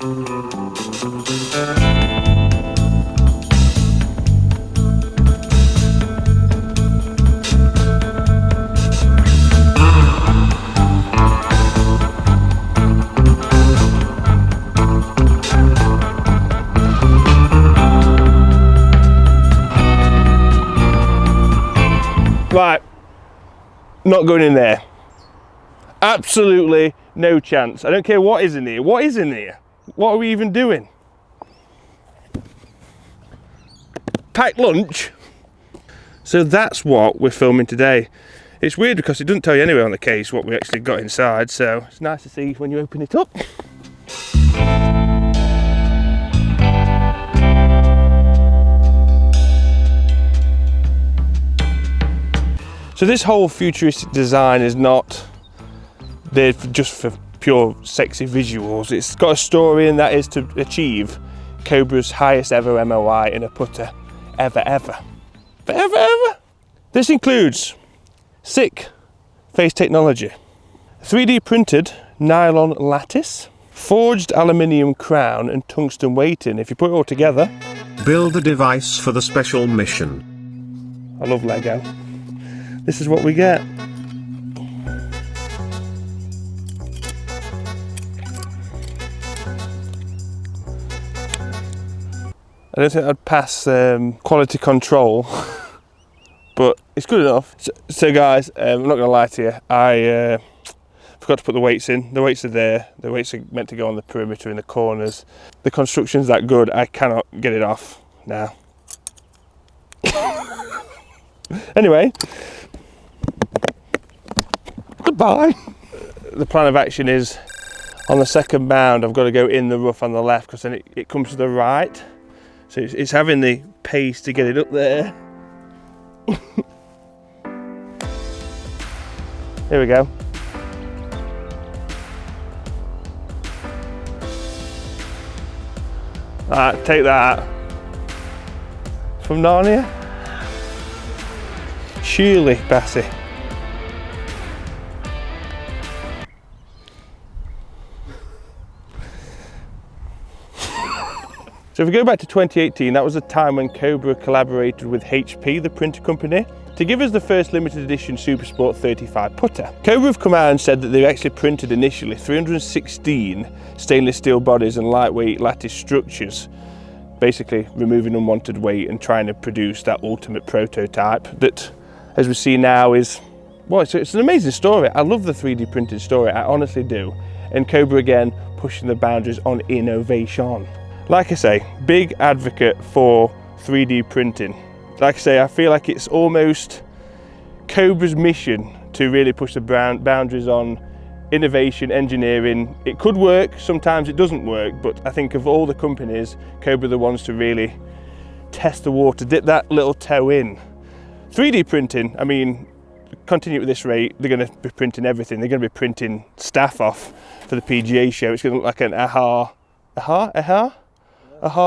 Right, not going in there. Absolutely no chance. I don't care what is in here. What is in here? What are we even doing? Packed lunch? So that's what we're filming today. It's weird because it doesn't tell you anywhere on the case what we actually got inside, so it's nice to see when you open it up. So this whole futuristic design is not there just for pure sexy visuals. It's got a story, and that is to achieve Cobra's highest ever MOI in a putter ever. Forever. This includes sick face technology, 3D printed nylon lattice, forged aluminium crown and tungsten weighting. If you put it all together, build a device for the special mission. I love Lego. This is what we get. I don't think I'd pass quality control, but it's good enough. So guys, I'm not gonna lie to you, I forgot to put the weights in. The weights are there. The weights are meant to go on the perimeter in the corners. The construction's that good, I cannot get it off now. Anyway, goodbye. The plan of action is on the second bound, I've got to go in the rough on the left because then it comes to the right. So it's having the pace to get it up there. Here we go. Alright, take that. From Narnia. Surely, Bessie. So if we go back to 2018, that was a time when Cobra collaborated with HP, the printer company, to give us the first limited edition Supersport 35 putter. Cobra have come out and said that they actually printed initially 316 stainless steel bodies and lightweight lattice structures, basically removing unwanted weight and trying to produce that ultimate prototype that, as we see now, is, well, it's an amazing story. I love the 3D printed story, I honestly do. And Cobra again, pushing the boundaries on innovation. Like I say, big advocate for 3D printing. Like I say, I feel like it's almost Cobra's mission to really push the boundaries on innovation, engineering. It could work, sometimes it doesn't work, but I think of all the companies, Cobra are the ones to really test the water, dip that little toe in. 3D printing, I mean, continue at this rate, they're going to be printing everything. They're going to be printing staff off for the PGA show. It's going to look like an Aha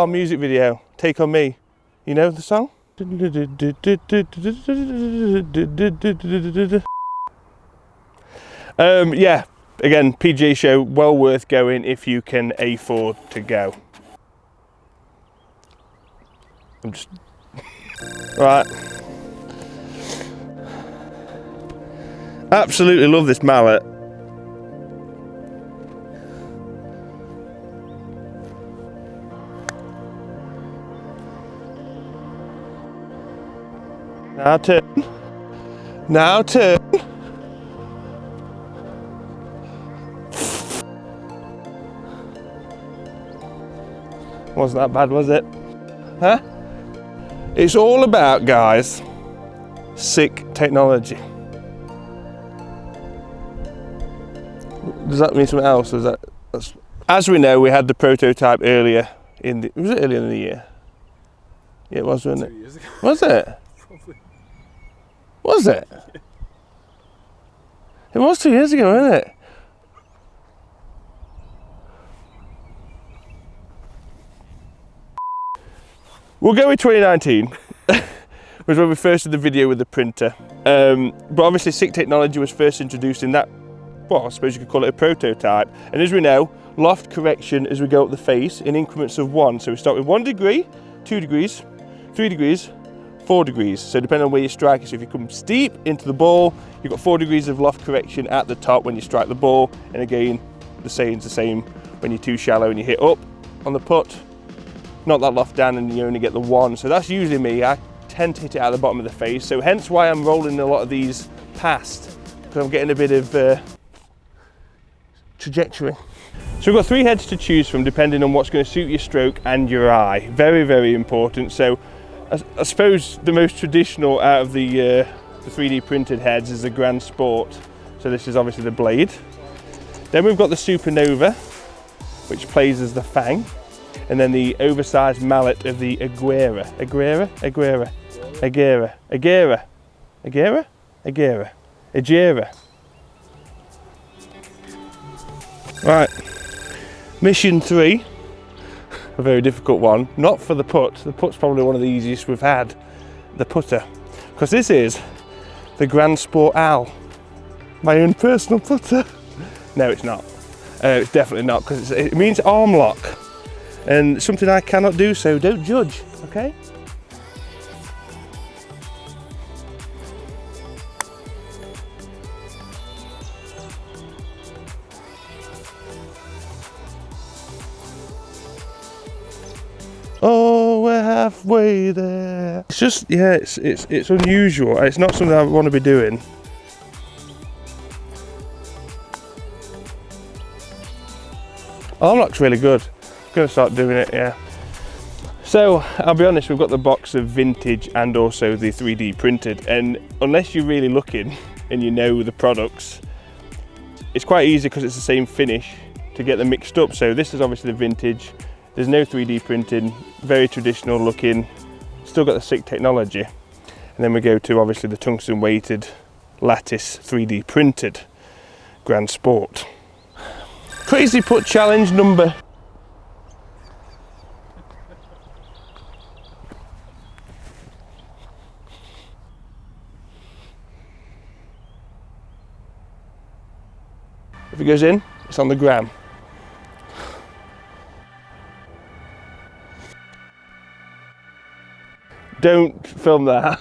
music video, Take On Me. You know the song? Yeah, again, PGA show, well worth going if you can afford to go. I'm just... Right. Absolutely love this mallet. Now turn. Now turn. Wasn't that bad, was it? Huh? It's all about, guys, sick technology. Does that mean something else? Or is that's... As we know, we had the prototype earlier in the... Was it earlier in the year? Yeah, it was, wasn't it? 2 years ago. Was it? Probably. Was it? Yeah. It was 2 years ago, wasn't it? We'll go with 2019, was when we first did the video with the printer. But obviously sick technology was first introduced in that, well, I suppose you could call it a prototype. And as we know, loft correction as we go up the face in increments of 1. So we start with 1 degree, 2 degrees, 3 degrees, 4 degrees. So depending on where you strike it, so if you come steep into the ball, you've got 4 degrees of loft correction at the top when you strike the ball. And again, the saying's the same when you're too shallow and you hit up on the putt, not that loft down and you only get the 1. So that's usually me. I tend to hit it at the bottom of the face. So hence why I'm rolling a lot of these past, because I'm getting a bit of trajectory. So we've got 3 heads to choose from depending on what's going to suit your stroke and your eye. Very, very important. So I suppose the most traditional out of the 3D printed heads is the Grandsport. So this is obviously the blade. Then we've got the Supernova, which plays as the fang. And then the oversized mallet of the Agera. Agera. Right, mission 3, a very difficult one, not for the putt. The putt's probably one of the easiest we've had, the putter, because this is the Grandsport Al, my own personal putter. No, it's not. It's definitely not, because it means arm lock, and something I cannot do, so don't judge, okay? Oh, we're halfway there. It's just, yeah, it's unusual. It's not something I want to be doing. Arm lock's really good. I'm gonna start doing it, yeah. So I'll be honest, we've got the box of vintage and also the 3D printed, and unless you're really looking and you know the products, it's quite easy because it's the same finish to get them mixed up. So this is obviously the vintage. There's no 3D printing, very traditional looking, still got the sick technology. And then we go to obviously the tungsten weighted lattice 3D printed Grandsport. Crazy putt challenge number. If it goes in, it's on the gram. Don't film that.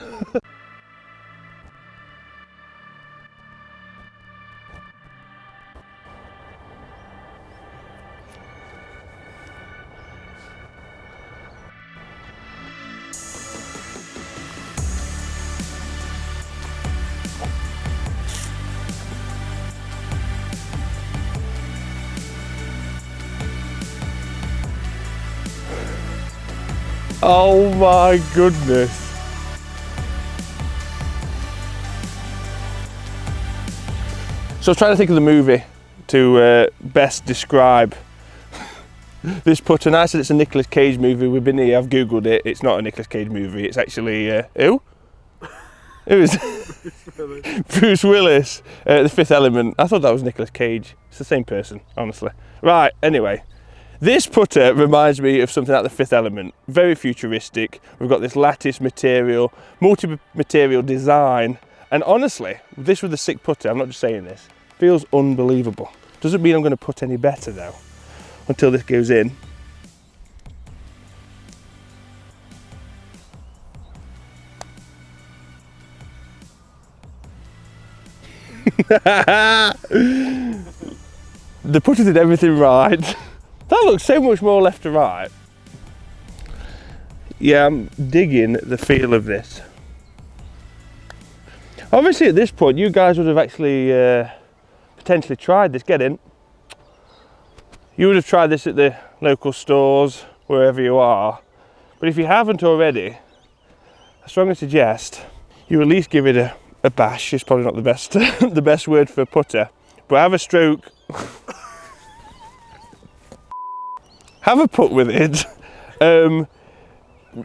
Oh my goodness. So I was trying to think of the movie to best describe this putter, and I said it's a Nicolas Cage movie. We've been here, I've googled it, it's not a Nicolas Cage movie, it's actually, who? It was Bruce Willis, The Fifth Element. I thought that was Nicolas Cage. It's the same person, honestly. Right, anyway. This putter reminds me of something like The Fifth Element, very futuristic. We've got this lattice material, multi-material design, and honestly, this with a sick putter, I'm not just saying this, feels unbelievable. Doesn't mean I'm going to putt any better though, until this goes in. The putter did everything right. That looks so much more left to right. Yeah, I'm digging the feel of this. Obviously at this point, you guys would have actually potentially tried this. Get in. You would have tried this at the local stores, wherever you are. But if you haven't already, I strongly suggest you at least give it a bash. It's probably not the best, the best word for a putter. But have a stroke. Have a putt with it.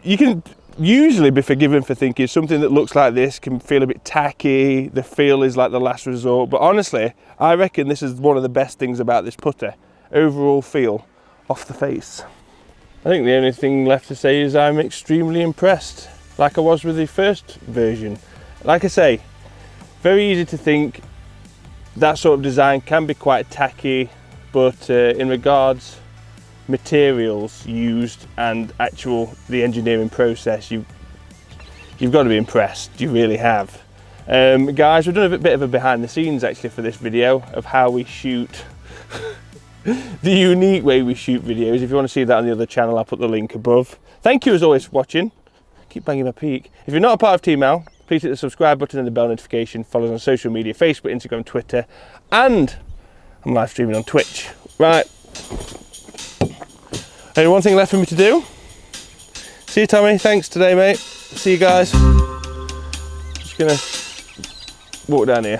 You can usually be forgiven for thinking something that looks like this can feel a bit tacky, the feel is like the last resort, but honestly, I reckon this is one of the best things about this putter. Overall feel off the face. I think the only thing left to say is I'm extremely impressed, like I was with the first version. Like I say, very easy to think that sort of design can be quite tacky, but in regards materials used and the engineering process, you've got to be impressed. You really have. Guys, we've done a bit of a behind the scenes actually for this video of how we shoot, the unique way we shoot videos. If you want to see that on the other channel, I'll put the link above. Thank you as always for watching. Keep banging my peak. If you're not a part of TEAMAL, please hit the subscribe button and the bell notification. Follow us on social media, Facebook, Instagram, Twitter, and I'm live streaming on Twitch. Right. Only one thing left for me to do. See you, Tommy. Thanks today, mate. See you guys. Just gonna walk down here.